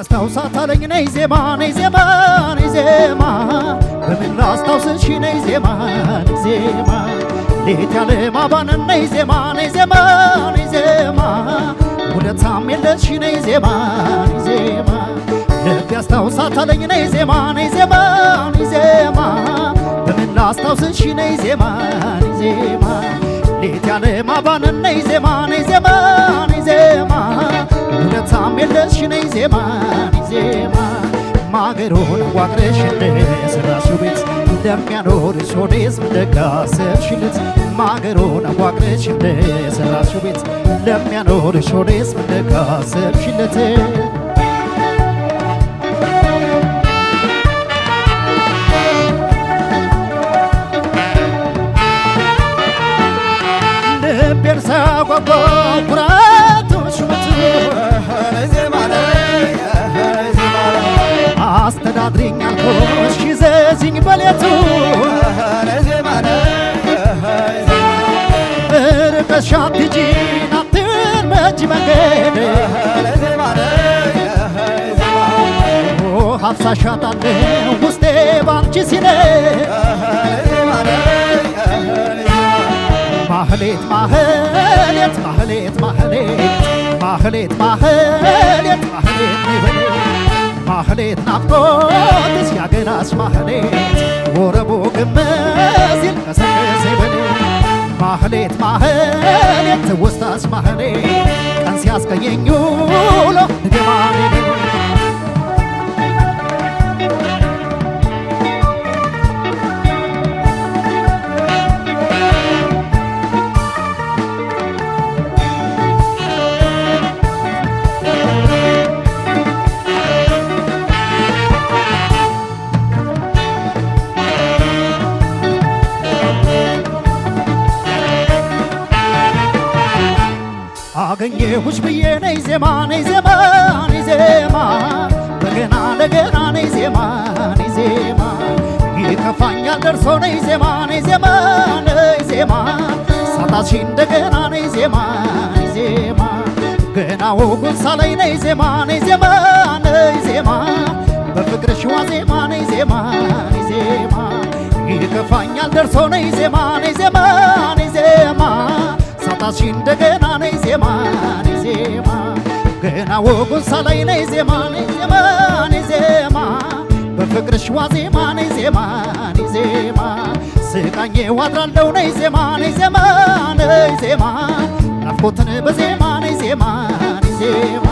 ያስታውሳታለኝ ነይ ዜማ ነይ ዜማ ነይ ዜማ በምን ላስታውስሽ ነይ ዜማ ነይ ዜማ ሌት ያለ ማባነን ነይ ዜማ ነይ ዜማ ነይ ዜማ ውለታም የለሽ ነይ ዜማ ነይ ዜማ ልብ ያስታውሳታለኝ ነይ ዜማ ነይ ዜማ ነይ ዜማ በምን ላስታውስሽ ነይ ዜማ ነይ ዜማ ሌት ያለ ማባነን ነይ ዜማ ነይ ዜማ ነይ ዜማ ውለታም የለሽ ነይ ዜማ ነይ ዜማ ማገሩን ዋቅረሽ እንደሰራሽው ቤት እንደሚያኖርሽ ሆዴስ እንደጋሰብሽለት ማገሩን ዋቅረሽ እንደሰራሽው ቤት እንደሚያኖርሽ ሆዴስ እንደጋሰብሽለት ልቤን ሳጓጓ ኩራቶሽ መቱ አስተዳድሪኝ አልኩሽ ይዘዚኝ በሌቱ ርቀሽ አትሂጂን አትርመጂ መንገድ ሀብሳሻታለሁ ውስጤ ባንቺ ሲነድ ማህሌት ማህሌት ማህሌት ማህሌት ማህሌት ማህሌት ማህሌት ይበል ማህሌት ናፍቆትስ ያገናስ ማህሌት ወረቡ ግመሲል ከሰከሰ ይበል ማህሌት ማህሌት ትውስታስ ማህሌት ቀን ሲያስቀኘኝ ውሎ ድገማኔ አገኘሁሽ ብዬ ነይ ዜማ ነይ ዜማ ነይ ዜማ በገና እንደገና ነይ ዜማ ነይ ዜማ ይከፋኛል ደርሶ ነይ ዜማ ነይ ዜማ ነይ ዜማ ሳታሽ እንደገና ነይ ዜማ ነይ ዜማ ገና ወጉን ሳላይ ነይ ዜማ ነይ ዜማ ነይ ዜማ በፍቅርሽ ዋዜማ ነይ ዜማ ነይ ዜማ ይከፋኛል ደርሶ ነይ ዜማ ነይ ዜማ ነይ ዜማ ሳታሽ እንደገና ነይ ዜማ ነይ ዜማ ገና ወጉን ሳላይ ነይ ዜማ ነይ ዜማ ነይ ዜማ በፍቅርሽ ዋዜማ ነይ ዜማ ነይ ዜማ ስቃኜ ዋድራለሁ ነይ ዜማ ነይ ዜማ ነይ ዜማ ናፍቆትን በዜማ ነይ ዜማ ነይ ዜማ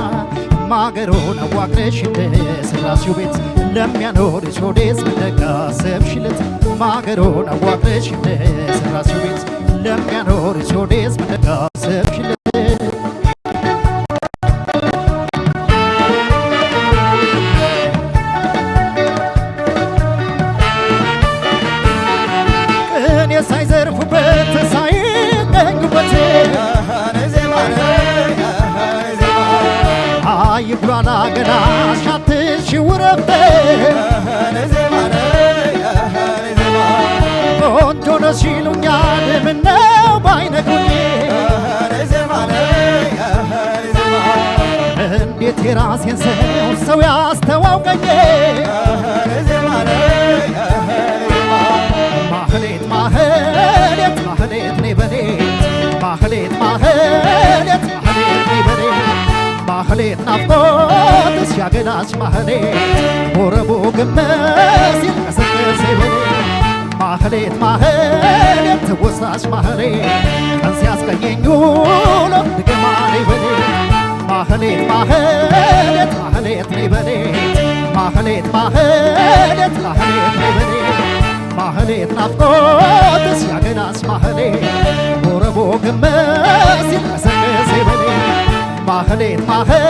ማገሩን አዋቅረሽ እንደሰራሽው ቤት እንደሚያኖርሽ ሆዴስ እንደጋሰብሽለት ማገሩን አዋቅረሽ እንደሰራሽው ቤት እንደሚያኖርሽ ሆዴስ እንደጋሰብሽለት ቅኔ ሳይዘርፉበት ሳይገኙበት ይጉላላ ገላሽ አትሽውረበት ቆንጆ ነሽ ይሉኛል ምነው ባይነግሩኝ እንዴት የራሴን ሰው ያስተዋውቀኝ ማህሌት ማህሌት ማህሌት ነይ በሌት ማህሌት ማህሌት ማህሌት ነይ በሌት ማህሌት ናፍቆትስ ያገናሽ ማህሌት ወረቡ ግመሲል ቀሰቀሰ ይበል ማህሌት ማህሌት ትውስታሽ ማህሌት ቀን ሲያስቀኘኝ ውሎ ድገማኔ ይበል ማህሌት ማህሌት ማህሌት ነይ በሌት ማህሌት ማህሌት ማህሌት ነይ በሌት ማህሌት ናፍቆትስ ያገናሽ ማህሌት ወረቡ ግመሲል ቀሰቀሰ ይበል ማህሌት ማህሌት